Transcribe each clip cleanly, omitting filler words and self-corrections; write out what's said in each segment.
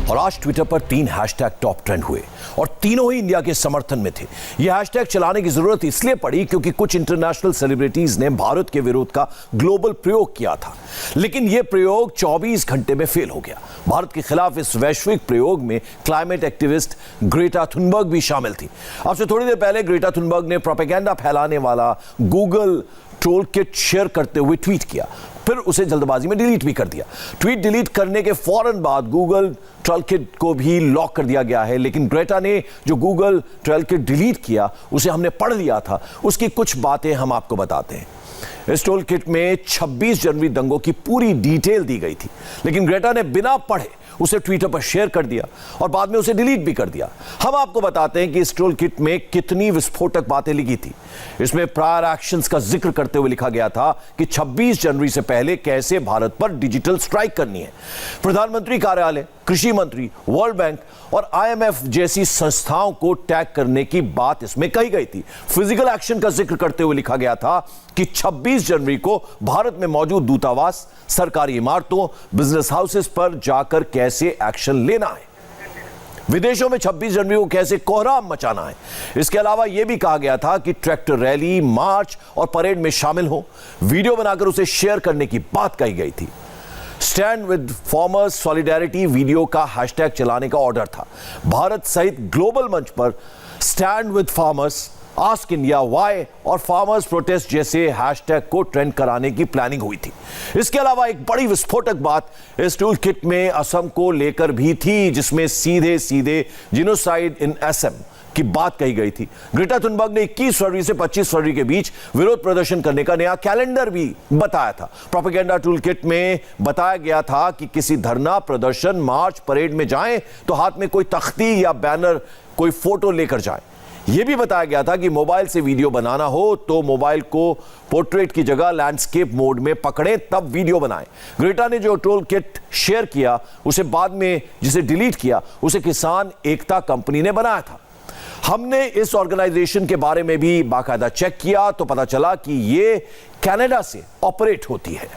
और आज ट्विटर पर 3 हैशटैग टॉप ट्रेंड हुए और तीनों ही इंडिया के समर्थन में थे। यह हैशटैग चलाने की जरूरत इसलिए पड़ी क्योंकि कुछ इंटरनेशनल सेलिब्रिटीज ने भारत के विरोध का ग्लोबल प्रयोग किया था, लेकिन यह प्रयोग 24 घंटे में फेल हो गया। भारत के खिलाफ इस वैश्विक प्रयोग में क्लाइमेट एक्टिविस्ट ग्रेटा थुनबर्ग भी शामिल थी। अब से थोड़ी देर पहले ग्रेटा थुनबर्ग ने प्रोपेगेंडा फैलाने वाला गूगल ट्रोल किट शेयर करते हुए ट्वीट किया, फिर उसे जल्दबाजी में डिलीट भी कर दिया। ट्वीट डिलीट करने के फौरन बाद गूगल ट्रोल किट को भी लॉक कर दिया गया है, लेकिन ग्रेटा ने जो गूगल ट्रोल किट डिलीट किया उसे हमने पढ़ लिया था, उसकी कुछ बातें हम आपको बताते हैं। इस ट्रोल किट में 26 जनवरी दंगों की पूरी डिटेल दी गई थी, लेकिन ग्रेटा ने बिना पढ़े उसे ट्विटर पर शेयर कर दिया और बाद में उसे डिलीट भी कर दिया। हम आपको बताते हैं कि इस ट्रोल किट में कितनी विस्फोटक बातें लिखी थी। इसमें प्रायर एक्शंस का जिक्र करते हुए लिखा गया था कि 26 जनवरी से पहले कैसे भारत पर डिजिटल स्ट्राइक करनी है। प्रधानमंत्री कार्यालय, कृषि मंत्री, वर्ल्ड बैंक और IMF जैसी संस्थाओं को टैग करने की बात इसमें कही गई थी। फिजिकल एक्शन का जिक्र करते हुए लिखा गया था कि 26 जनवरी को भारत में मौजूद दूतावास, सरकारी इमारतों, बिजनेस हाउसेस पर जाकर कैसे एक्शन लेना है। विदेशों में 26 जनवरी को कैसे कोहराम मचाना है। इसके अलावा यह भी कहा गया था कि ट्रैक्टर रैली, मार्च और परेड में शामिल हो, वीडियो बनाकर उसे शेयर करने की बात कही गई थी। Stand with farmers solidarity video का हैशटैग चलाने का ऑर्डर था। भारत सहित ग्लोबल मंच पर stand with farmers, ask India why और फार्मर्स प्रोटेस्ट जैसे हैशटैग को ट्रेंड कराने की प्लानिंग हुई थी। इसके अलावा एक बड़ी विस्फोटक बात इस टूल किट में असम को लेकर भी थी, जिसमें सीधे सीधे जिनोसाइड इन असम की बात कही गई थी। ग्रेटा थुनबर्ग ने 21 फरवरी से 25 फरवरी के बीच विरोध प्रदर्शन करने का नया कैलेंडर भी बताया था। प्रोपेगेंडा टूल किट में बताया गया था कि किसी धरना, प्रदर्शन, मार्च, परेड में जाएं तो हाथ में कोई तख्ती या बैनर, कोई फोटो लेकर जाएं। यह भी बताया गया था कि मोबाइल से वीडियो बनाना हो तो मोबाइल को पोर्ट्रेट की जगह लैंडस्केप मोड में पकड़ें, तब वीडियो बनाएं। ग्रेटा ने जो ट्रोल किट शेयर किया उसे बाद में जिसे डिलीट किया उसे किसान एकता कंपनी ने बनाया था। हमने इस ऑर्गेनाइजेशन के बारे में भी बाकायदा चेक किया तो पता चला कि यह कनाडा से ऑपरेट होती है।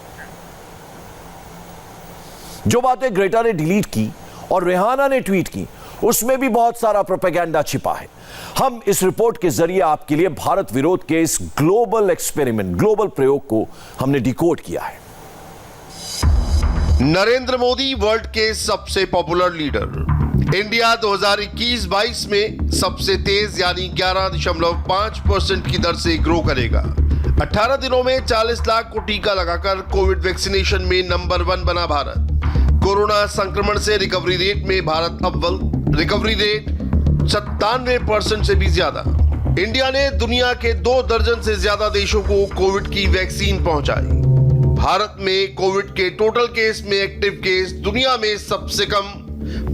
जो बातें ग्रेटा ने डिलीट की और रेहाना ने ट्वीट की उसमें भी बहुत सारा प्रोपेगेंडा छिपा है। हम इस रिपोर्ट के जरिए आपके लिए भारत विरोध के इस ग्लोबल एक्सपेरिमेंट, ग्लोबल प्रयोग को हमने डिकोड किया है। नरेंद्र मोदी वर्ल्ड के सबसे पॉपुलर लीडर। इंडिया 2021-22 में सबसे तेज यानी 11.5% की दर से ग्रो करेगा। 18 दिनों में 40 लाख को टीका लगाकर कोविड वैक्सीनेशन में नंबर 1 बना भारत। कोरोना संक्रमण से रिकवरी रेट में भारत अव्वल, रिकवरी रेट 97% से भी ज्यादा। इंडिया ने दुनिया के 2 दर्जन से ज्यादा देशों को कोविड की वैक्सीन पहुंचाई। भारत में कोविड के टोटल केस में एक्टिव केस दुनिया में सबसे कम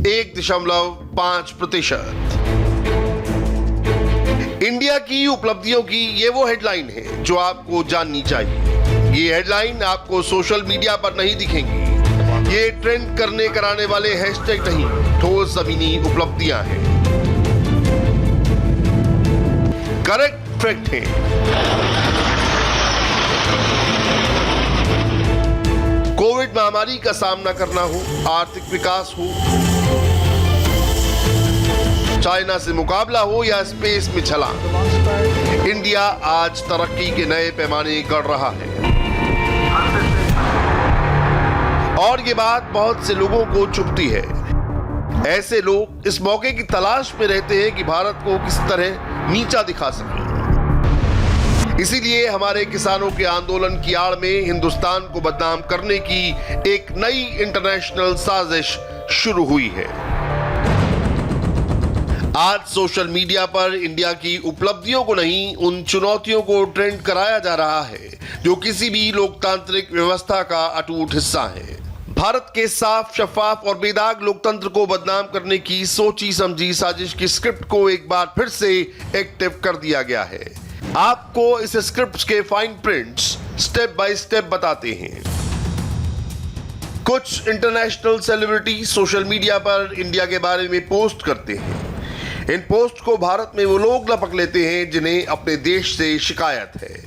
1.5%। इंडिया की उपलब्धियों की ये वो हेडलाइन है जो आपको जाननी चाहिए। ये हेडलाइन आपको सोशल मीडिया पर नहीं दिखेंगी। ये ट्रेंड करने कराने वाले हैशटैग नहीं, ठोस जमीनी उपलब्धियां हैं, करेक्ट फैक्ट है। कोविड महामारी का सामना करना हो, आर्थिक विकास हो, चाइना से मुकाबला हो या स्पेस में छलांग, इंडिया आज तरक्की के नए पैमाने गढ़ रहा है। और ये बात बहुत से लोगों को चुभती है। ऐसे लोग इस मौके की तलाश में रहते हैं कि भारत को किस तरह नीचा दिखा सके। इसीलिए हमारे किसानों के आंदोलन की आड़ में हिंदुस्तान को बदनाम करने की एक नई इंटरनेशनल साजिश शुरू हुई है। आज सोशल मीडिया पर इंडिया की उपलब्धियों को नहीं, उन चुनौतियों को ट्रेंड कराया जा रहा है जो किसी भी लोकतांत्रिक व्यवस्था का अटूट हिस्सा है। भारत के साफ, शफाफ और बेदाग लोकतंत्र को बदनाम करने की सोची समझी साजिश की स्क्रिप्ट को एक बार फिर से एक्टिव कर दिया गया है। आपको इस स्क्रिप्ट के fine prints step by step बताते हैं। कुछ इंटरनेशनल सेलिब्रिटी सोशल मीडिया पर इंडिया के बारे में पोस्ट करते हैं। इन पोस्ट को भारत में वो लोग लपक लेते हैं जिन्हें अपने देश से शिकायत है।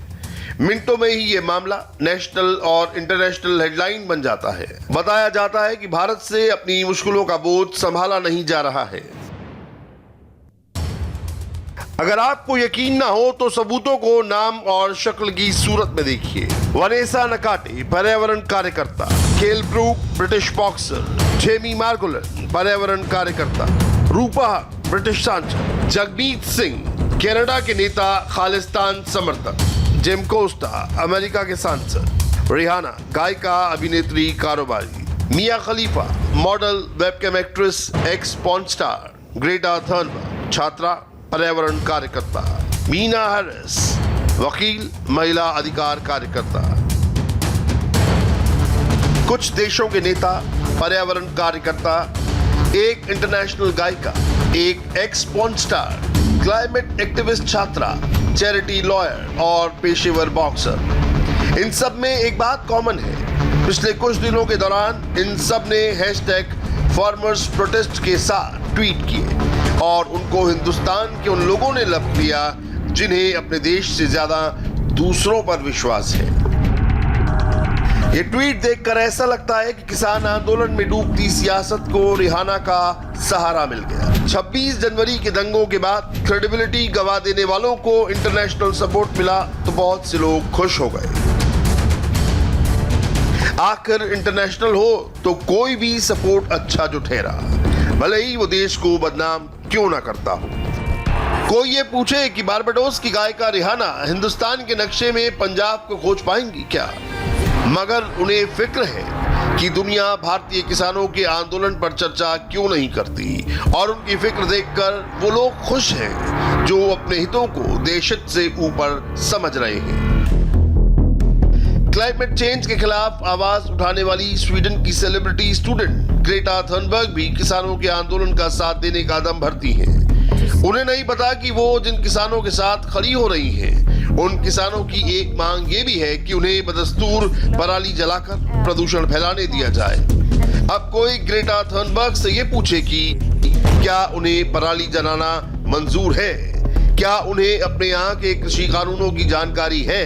मिनटों में ही ये मामला नेशनल और इंटरनेशनल हेडलाइन बन जाता है। बताया जाता है कि भारत से अपनी मुश्किलों का बोझ संभाला नहीं जा रहा है। अगर आपको यकीन ना हो तो सबूतों को नाम और शक्ल की सूरत में देखिए। वनेसा नकाटे, पर्यावरण कार्यकर्ता। केल ब्रूक, ब्रिटिश बॉक्सर। जेमी मार्गोलन, पर्यावरण कार्यकर्ता। रूपा, ब्रिटिश सांसद। जगमीत सिंह, कनाडा के नेता, खालिस्तान समर्थक। जिम कोस्टा, अमेरिका के सांसद। रिहाना, गायिका, अभिनेत्री, कारोबारी। Mia Khalifa, model, webcam actress, ex porn star. Greta Thunberg, छात्रा, पर्यावरण कार्यकर्ता। मीना हैरिस, वकील, महिला अधिकार कार्यकर्ता। कुछ देशों के नेता, पर्यावरण कार्यकर्ता, एक इंटरनेशनल गायिका, एक x porn star, climate activist छात्रा, चैरिटी लॉयर और पेशेवर बॉक्सर। इन सब में एक बात कॉमन है। पिछले कुछ दिनों के दौरान इन सब ने हैशटैग फार्मर्स प्रोटेस्ट के साथ ट्वीट किए और उनको हिंदुस्तान के उन लोगों ने लब लिया जिन्हें अपने देश से ज्यादा दूसरों पर विश्वास है। ये ट्वीट देखकर ऐसा लगता है कि किसान आंदोलन में डूबती सियासत को रिहाना का सहारा मिल गया। 26 जनवरी के दंगों के बाद क्रेडिबिलिटी गवा देने वालों को इंटरनेशनल सपोर्ट मिला तो बहुत से लोग खुश हो गए। आखिर इंटरनेशनल हो तो कोई भी सपोर्ट अच्छा जो ठहरा, भले ही वो देश को बदनाम क्यों ना करता हो। कोई ये पूछे कि बारबाडोस की गायिका रिहाना हिंदुस्तान के नक्शे में पंजाब को खोज पाएंगी क्या, मगर उन्हें फिक्र है कि दुनिया भारतीय किसानों के आंदोलन पर चर्चा क्यों नहीं करती और उनकी फिक्र देखकर वो लोग खुश हैं जो अपने हितों को देशहित से ऊपर समझ रहे हैं। क्लाइमेट चेंज के खिलाफ आवाज उठाने वाली स्वीडन की सेलिब्रिटी स्टूडेंट ग्रेटा थर्नबर्ग भी किसानों के आंदोलन का साथ देने का दम भरती हैं। उन्हें नहीं पता कि वो जिन किसानों के साथ खड़ी हो रही हैं, उन किसानों की एक मांग ये भी है कि उन्हें बदस्तूर पराली जलाकर प्रदूषण फैलाने दिया जाए। अब कोई ग्रेटा थर्नबर्ग से ये पूछे कि क्या उन्हें पराली जलाना मंजूर है, क्या उन्हें अपने यहाँ के कृषि कानूनों की जानकारी है,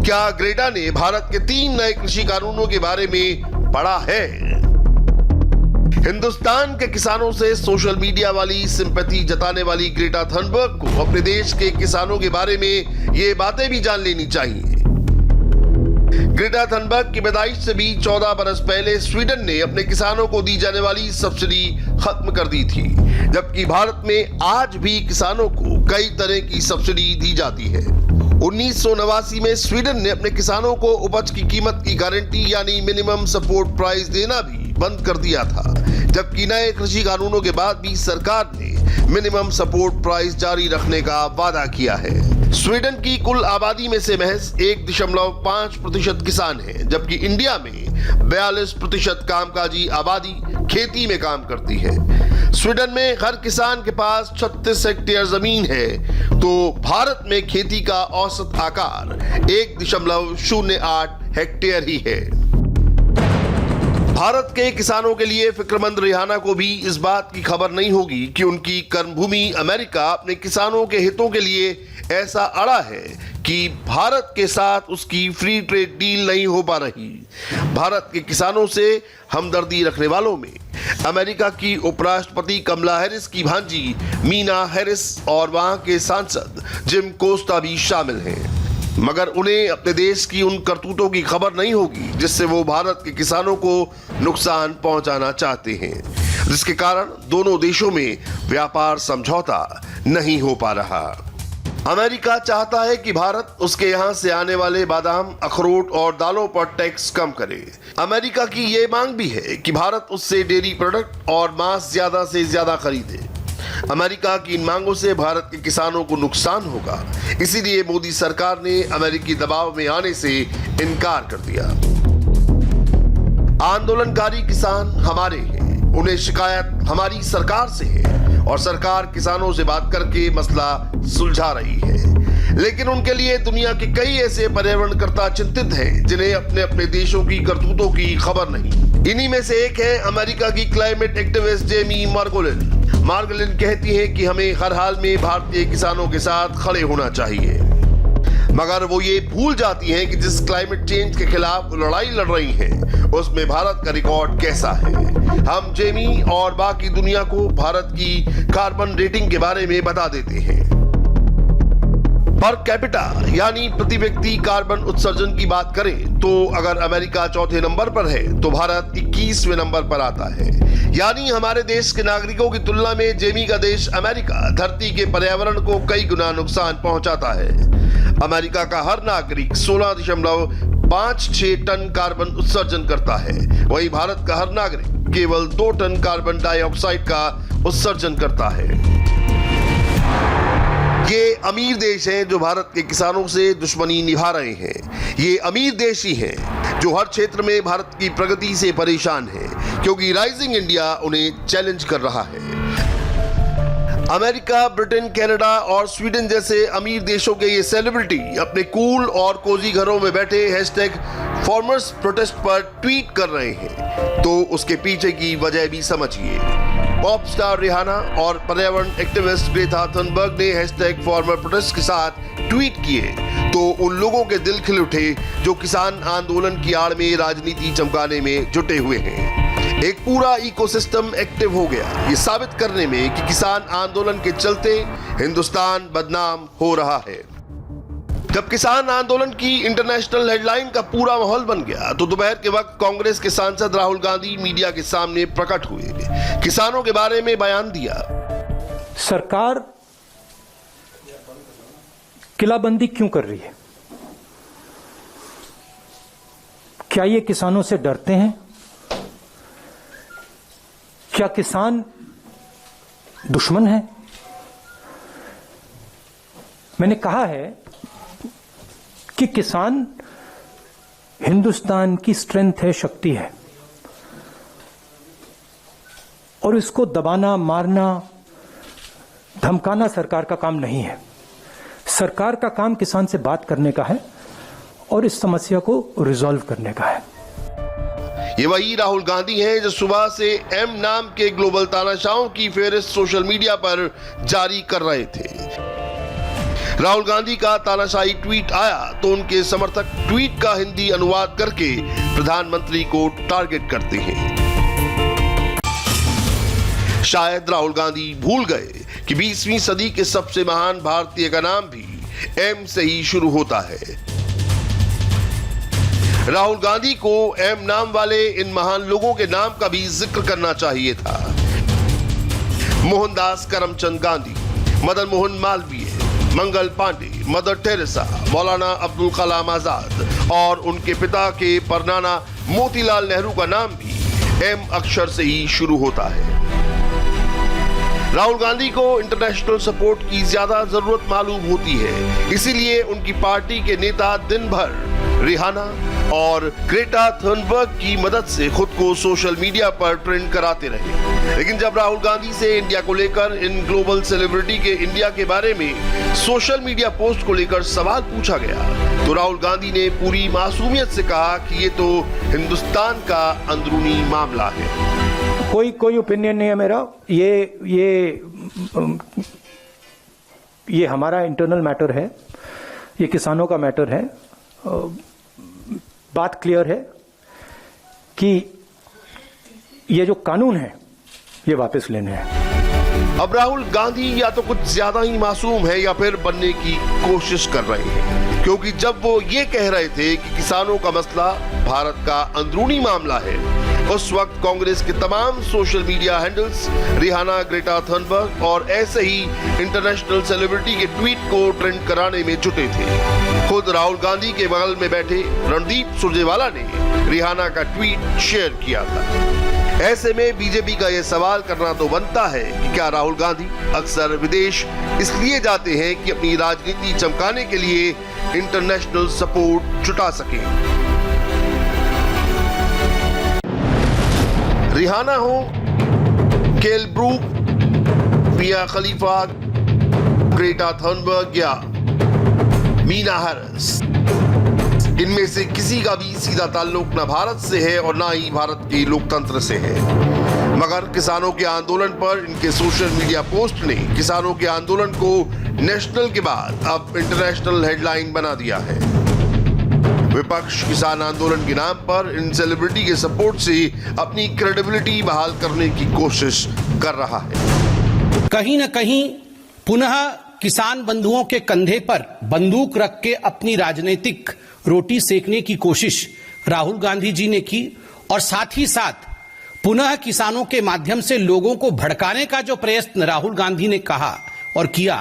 क्या ग्रेटा ने भारत के 3 नए कृषि कानूनों के बारे में पढ़ा है। हिंदुस्तान के किसानों से सोशल मीडिया वाली सिंपैथी जताने वाली ग्रेटा थर्नबर्ग को अपने देश के किसानों के बारे में ये बातें भी जान लेनी चाहिए। ग्रेटा थर्नबर्ग की पैदाइश से भी 14 बरस पहले स्वीडन ने अपने किसानों को दी जाने वाली सब्सिडी खत्म कर दी थी, जबकि भारत में आज भी किसानों को कई तरह की सब्सिडी दी जाती है। 1989 में स्वीडन ने अपने किसानों को उपज की कीमत की गारंटी यानी मिनिमम सपोर्ट प्राइस देना भी बंद कर दिया था, जबकि नए कृषि कानूनों के बाद भी सरकार ने मिनिमम सपोर्ट प्राइस जारी रखने का वादा किया है। स्वीडन की कुल आबादी में से महज 1.5% किसान हैं, जबकि इंडिया में 42% कामकाजी आबादी खेती में काम करती है। स्वीडन में हर किसान के पास 36 हेक्टेयर जमीन है, तो भारत में खेती का औसत आकार 1.08 हेक्टेयर ही है। भारत के किसानों के लिए फिक्रमंद रिहाना को भी इस बात की खबर नहीं होगी कि उनकी कर्मभूमि अमेरिका अपने किसानों के हितों के लिए ऐसा अड़ा है कि भारत के साथ उसकी फ्री ट्रेड डील नहीं हो पा रही। भारत के किसानों से हमदर्दी रखने वालों में अमेरिका की उपराष्ट्रपति कमला हैरिस की भांजी मीना हैरिस और वहां के सांसद जिम कोस्टा भी शामिल हैं, मगर उन्हें अपने देश की उन करतूतों की खबर नहीं होगी जिससे वो भारत के किसानों को नुकसान पहुंचाना चाहते हैं, जिसके कारण दोनों देशों में व्यापार समझौता नहीं हो पा रहा। अमेरिका चाहता है कि भारत उसके यहां से आने वाले बादाम, अखरोट और दालों पर टैक्स कम करे। अमेरिका की ये मांग भी है कि भारत उससे डेयरी प्रोडक्ट और मांस ज्यादा से ज्यादा खरीदे। अमेरिका की इन मांगों से भारत के किसानों को नुकसान होगा, इसीलिए मोदी सरकार ने अमेरिकी दबाव में आने से इनकार कर दिया। आंदोलनकारी किसान हमारे हैं, उन्हें शिकायत हमारी सरकार से है और सरकार किसानों से बात करके मसला सुलझा रही है, लेकिन उनके लिए दुनिया के कई ऐसे पर्यावरणकर्ता चिंतित हैं जिन्हें अपने अपने देशों की करतूतों की खबर नहीं। इन्हीं में से एक है अमेरिका की क्लाइमेट एक्टिविस्ट जेमी मार्गोलन। मार्गोलन कहती है कि हमें हर हाल में भारतीय किसानों के साथ खड़े होना चाहिए। मगर वो ये भूल जाती हैं कि जिस क्लाइमेट चेंज के खिलाफ वो लड़ाई लड़ रही हैं उसमें भारत का रिकॉर्ड कैसा है। हम जेमी और बाकी दुनिया को भारत की कार्बन रेटिंग के बारे में बता देते हैं। पर कैपिटा यानी प्रति व्यक्ति कार्बन उत्सर्जन की बात करें तो अगर अमेरिका चौथे नंबर पर है तो भारत 21वें नंबर पर आता है। यानी हमारे देश के नागरिकों की तुलना में जेमी का देश अमेरिका धरती के पर्यावरण को कई गुना नुकसान पहुंचाता है। अमेरिका का हर नागरिक 16.56 टन कार्बन उत्सर्जन करता है, वहीं भारत का हर नागरिक केवल 2 टन कार्बन डाइऑक्साइड का उत्सर्जन करता है। ये अमीर देश हैं जो भारत के किसानों से दुश्मनी निभा रहे हैं। ये अमीर देश ही हैं जो हर क्षेत्र में भारत की प्रगति से परेशान हैं, क्योंकि राइजिंग इंडिया उन्हें चैलेंज कर रहा है। अमेरिका, ब्रिटेन, कनाडा और स्वीडन जैसे अमीर देशों के ये सेलिब्रिटी अपने कूल और कोजी घरों में बैठे #फार्मर्स प्रोटेस्ट पर ट्वीट कर रहे हैं, तो उसके पीछे की वजह भी समझिए। पॉप स्टार रिहाना और पर्यावरण एक्टिविस्ट ग्रेटा थनबर्ग ने #फार्मर प्रोटेस्ट के साथ ट्वीट किए तो उन लोगों के दिल खिल उठे जो किसान आंदोलन की आड़ में राजनीति चमकाने में जुटे हुए हैं। एक पूरा इकोसिस्टम एक्टिव हो गया ये साबित करने में कि किसान आंदोलन के चलते हिंदुस्तान बदनाम हो रहा है। जब किसान आंदोलन की इंटरनेशनल हेडलाइन का पूरा माहौल बन गया तो दोपहर के वक्त कांग्रेस के सांसद राहुल गांधी मीडिया के सामने प्रकट हुए, किसानों के बारे में बयान दिया। सरकार किलाबंदी क्यों कर रही है? क्या ये किसानों से डरते हैं? क्या किसान दुश्मन है? मैंने कहा है कि किसान हिंदुस्तान की स्ट्रेंथ है, शक्ति है, और इसको दबाना, मारना, धमकाना सरकार का काम नहीं है। सरकार का काम किसान से बात करने का है और इस समस्या को रिजॉल्व करने का है। ये वही राहुल गांधी हैं जो सुबह से एम नाम के ग्लोबल तानाशाहों की फेहरिस्त सोशल मीडिया पर जारी कर रहे थे। राहुल गांधी का तानाशाही ट्वीट आया तो उनके समर्थक ट्वीट का हिंदी अनुवाद करके प्रधानमंत्री को टारगेट करते हैं। शायद राहुल गांधी भूल गए कि 20वीं सदी के सबसे महान भारतीय का नाम भी एम से ही शुरू होता है। राहुल गांधी को एम नाम वाले इन महान लोगों के नाम का भी जिक्र करना चाहिए था। मोहनदास करमचंद गांधी, मदन मोहन मालवीय, मंगल पांडे, मदर टेरेसा, मौलाना अब्दुल कलाम आजाद और उनके पिता के परनाना मोतीलाल नेहरू का नाम भी एम अक्षर से ही शुरू होता है। राहुल गांधी को इंटरनेशनल सपोर्ट की ज्यादा जरूरत मालूम होती है, इसीलिए उनकी पार्टी के नेता दिन भर रिहाना और ग्रेटा थनबर्ग की मदद से खुद को सोशल मीडिया पर ट्रेंड कराते रहे। लेकिन जब राहुल गांधी से इंडिया को लेकर इन ग्लोबल सेलिब्रिटी के इंडिया के बारे में सोशल मीडिया पोस्ट को लेकर सवाल पूछा गया तो राहुल गांधी ने पूरी मासूमियत से कहा कि ये तो हिंदुस्तान का अंदरूनी मामला है। कोई ओपिनियन नहीं है मेरा, ये हमारा इंटरनल मैटर है, ये किसानों का मैटर है। बात क्लियर है कि ये जो कानून है ये वापस लेने हैं। अब राहुल गांधी या तो कुछ ज्यादा ही मासूम है या फिर बनने की कोशिश कर रहे हैं, क्योंकि जब वो ये कह रहे थे कि किसानों का मसला भारत का अंदरूनी मामला है, उस वक्त कांग्रेस के तमाम social media handles Rihanna, Greta Thunberg और ऐसे ही इंटरनेशनल सेलिब्रिटी के ट्वीट को ट्रेंड कराने में जुटे थे। खुद राहुल गांधी के बगल में बैठे रणदीप सुरजेवाला ने रिहाना का ट्वीट शेयर किया था। ऐसे में बीजेपी का यह सवाल करना तो बनता है कि क्या राहुल गांधी अक्सर विदेश इसलिए जाते हैं कि अपनी राजनीति चमकाने के लिए इंटरनेशनल सपोर्ट जुटा सकें। रिहाना हो, केल ब्रूक, मिया खलीफा, ग्रेटा थनबर्ग या मीना हैरिस, इनमें से किसी का भी सीधा ताल्लुक न भारत से है और ना ही भारत के लोकतंत्र से है। मगर किसानों के आंदोलन पर इनके सोशल मीडिया पोस्ट ने किसानों के आंदोलन को नेशनल के बाद अब इंटरनेशनल हेडलाइन बना दिया है। विपक्ष किसान आंदोलन के नाम पर इन सेलिब्रिटी के सपोर्ट से अपनी क्रेडिबिलिटी बहाल करने की कोशिश कर रहा है। कहीं न कहीं पुनः किसान बंधुओं के कंधे पर बंदूक रख के अपनी राजनीतिक रोटी सेकने की कोशिश राहुल गांधी जी ने की और साथ ही साथ पुनः किसानों के माध्यम से लोगों को भड़काने का जो प्रयत्न राहुल गांधी ने कहा और किया,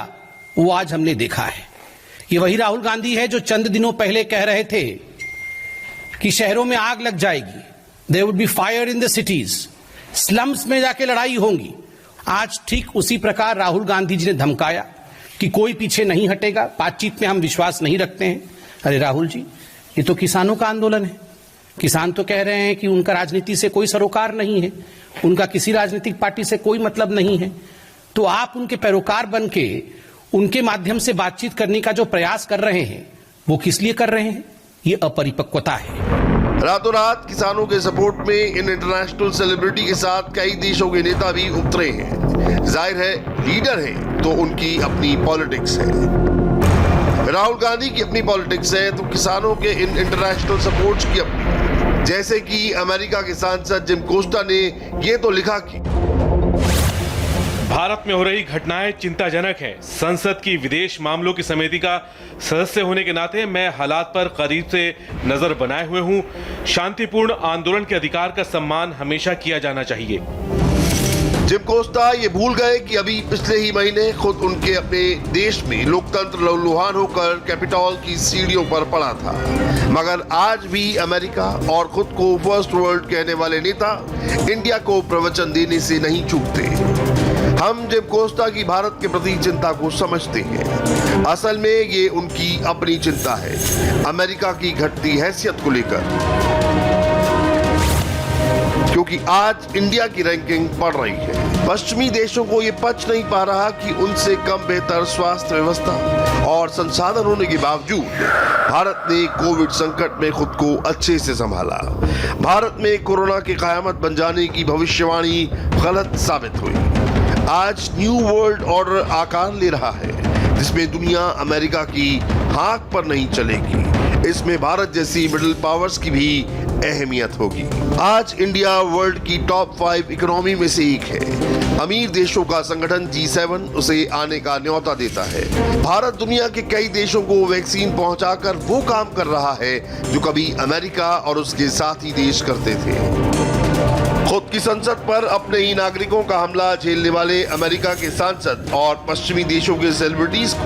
वो आज हमने देखा है। ये वही राहुल गांधी है जो चंद दिनों पहले कह रहे थे कि शहरों में आग लग जाएगी, there would be fire in the cities, slums में जाके लड़ाई होंगी। आज ठीक उसी प्रकार राहुल गांधी जी ने धमकाया कि कोई पीछे नहीं हटेगा, बातचीत में हम विश्वास नहीं रखते हैं। अरे राहुल जी, ये तो किसानों का आंदोलन है। किसान तो कह रहे हैं कि उनका राजनीति से कोई सरोकार नहीं है, उनका किसी राजनीतिक पार्टी से कोई मतलब नहीं है, तो आप उनके पैरोकार बन के उनके माध्यम से बातचीत करने का जो प्रयास कर रहे हैं, वो किस लिए कर रहे हैं? ये अपरिपक्वता है। रातों रात किसानों के सपोर्ट में इन इंटरनेशनल सेलिब्रिटी के साथ कई देशों के नेता भी उतरे हैं। जाहिर है लीडर हैं तो उनकी अपनी पॉलिटिक्स है। राहुल गांधी की अपनी पॉलिटिक्स है तो किसानों के इन इंटरनेशनल सपोर्ट्स की अपनी। जैसे कि अमेरिका के सांसद जिम कोस्टा ने ये तो लिखा कि भारत में हो रही घटनाएं चिंताजनक हैं। संसद की विदेश मामलों की समिति का सदस्य होने के नाते मैं हालात पर करीब से नजर बनाए हुए हूं। शांतिपूर्ण आंदोलन के अधिकार का सम्मान हमेशा किया जाना चाहिए। जिम कोस्टा ये भूल गए कि अभी पिछले ही महीने खुद उनके अपने देश में लोकतंत्र लहूलुहान होकर कैपिटॉल की सीढ़ियों पर पड़ा था। मगर आज भी अमेरिका और खुद को फर्स्ट वर्ल्ड कहने वाले नेता इंडिया को प्रवचन देने से नहीं चूकते। हम जिम कोस्टा की भारत के प्रति चिंता को समझते हैं। असल में ये उनकी अपनी चिंता है, अमेरिका की घटती हैसियत को लेकर, क्योंकि आज इंडिया की रैंकिंग बढ़ रही है। पश्चिमी देशों को ये पच नहीं पा रहा कि उनसे कम बेहतर स्वास्थ्य व्यवस्था और संसाधन होने के बावजूद भारत ने कोविड संकट में खुद को अच्छे से संभाला। भारत में कोरोना के कयामत बन जाने की भविष्यवाणी गलत साबित हुई। आज न्यू वर्ल्ड ऑर्डर आकार ले रहा है, जिसमें दुनिया अमेरिका की हाँक पर नहीं चलेगी। इसमें भारत जैसी मिडिल पावर्स की भी अहमियत होगी। आज इंडिया वर्ल्ड की टॉप 5 इकोनॉमी में से एक है। अमीर देशों का संगठन G7 उसे आने का न्योता देता है। भारत दुनिया के कई देशों को वैक्सीन पहुंचाकर वो काम कर रहा है जो कभी अमेरिका और उसके साथी देश करते थे। खुद की संसद पर अपने ही नागरिकों का हमला झेलने वाले अमेरिका के सांसद और पश्चिमी देशों के सेलिब्रिटीज को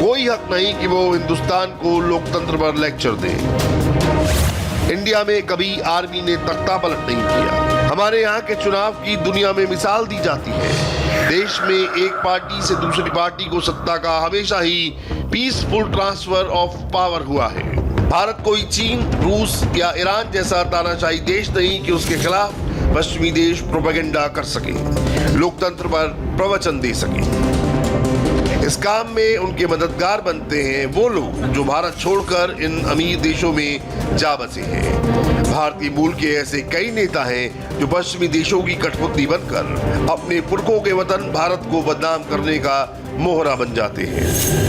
कोई हक नहीं कि वो हिंदुस्तान को लोकतंत्र पर लेक्चर दें। इंडिया में कभी आर्मी ने तख्ता पलट नहीं किया। हमारे यहाँ के चुनाव की दुनिया में मिसाल दी जाती है। देश में एक पार्टी से दूसरी पार्टी को सत्ता का हमेशा ही पीसफुल ट्रांसफर ऑफ पावर हुआ है। भारत कोई चीन, रूस या ईरान जैसा तानाशाही देश नहीं कि उसके खिलाफ पश्चिमी देश प्रोपेगेंडा कर सके, लोकतंत्र पर प्रवचन दे सके। इस काम में उनके मददगार बनते हैं वो लोग जो भारत छोड़कर इन अमीर देशों में जा बसे हैं। भारतीय मूल के ऐसे कई नेता हैं जो पश्चिमी देशों की कठपुतली बनकर अपने पुरखों के वतन भारत को बदनाम करने का मोहरा बन जाते हैं।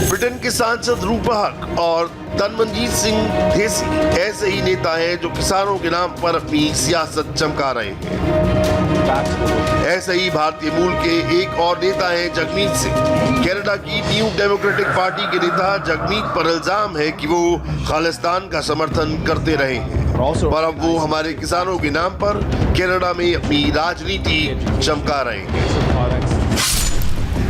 ब्रिटेन के सांसद रूपा हक और तनमनजीत सिंह ढेसी ऐसे ही नेता हैं जो किसानों के नाम पर अपनी सियासत चमका रहे हैं। ऐसे ही भारतीय मूल के एक और नेता हैं जगमीत सिंह। कनाडा की न्यू डेमोक्रेटिक पार्टी के नेता जगमीत पर इल्जाम है कि वो खालिस्तान का समर्थन करते रहे हैं, पर अब वो हमारे किसानों के नाम पर कनाडा में अपनी राजनीति चमका रहे हैं।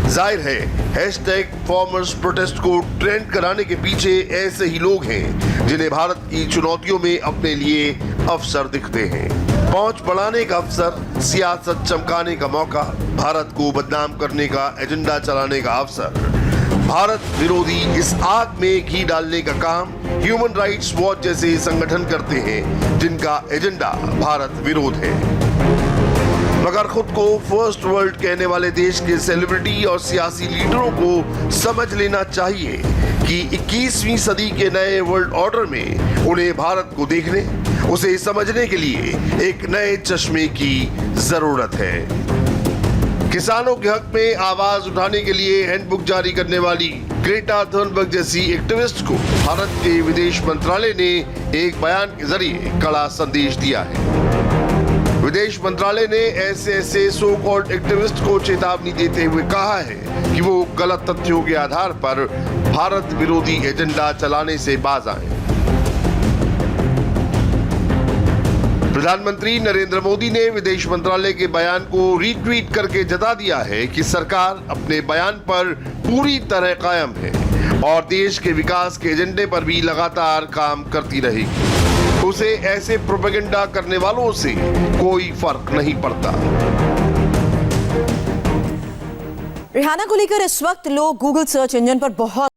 जाहिर है हैशटैग फार्मर्स प्रोटेस्ट को ट्रेंड कराने के पीछे ऐसे ही लोग हैं जिन्हें भारत की चुनौतियों में अपने लिए अवसर दिखते हैं। पहुंच बढ़ाने का अवसर, सियासत चमकाने का मौका, भारत को बदनाम करने का एजेंडा चलाने का अवसर, भारत विरोधी इस आग में घी डालने का काम ह्यूमन राइट्स वॉच जैसे संगठन करते हैं जिनका एजेंडा भारत विरोध है। मगर खुद को फर्स्ट वर्ल्ड कहने वाले देश के सेलिब्रिटी और सियासी लीडरों को समझ लेना चाहिए कि 21वीं सदी के नए वर्ल्ड ऑर्डर में उन्हें भारत को देखने उसे समझने के लिए एक नए चश्मे की जरूरत है। किसानों के हक में आवाज उठाने के लिए हैंडबुक जारी करने वाली ग्रेटा थर्नबर्ग जैसी एक्टिविस्ट को भारत के विदेश मंत्रालय ने एक बयान के जरिए कड़ा संदेश दिया है। विदेश मंत्रालय ने ऐसे सो कॉल्ड एक्टिविस्ट को चेतावनी देते हुए कहा है कि वो गलत तथ्यों के आधार पर भारत विरोधी एजेंडा चलाने से बाज आए। प्रधानमंत्री नरेंद्र मोदी ने विदेश मंत्रालय के बयान को रीट्वीट करके जता दिया है कि सरकार अपने बयान पर पूरी तरह कायम है और देश के विकास के एजेंडे पर भी लगातार काम करती रहेगी। उसे ऐसे प्रोपेगेंडा करने वालों से कोई फर्क नहीं पड़ता। रिहाना को लेकर इस वक्त लोग गूगल सर्च इंजन पर बहुत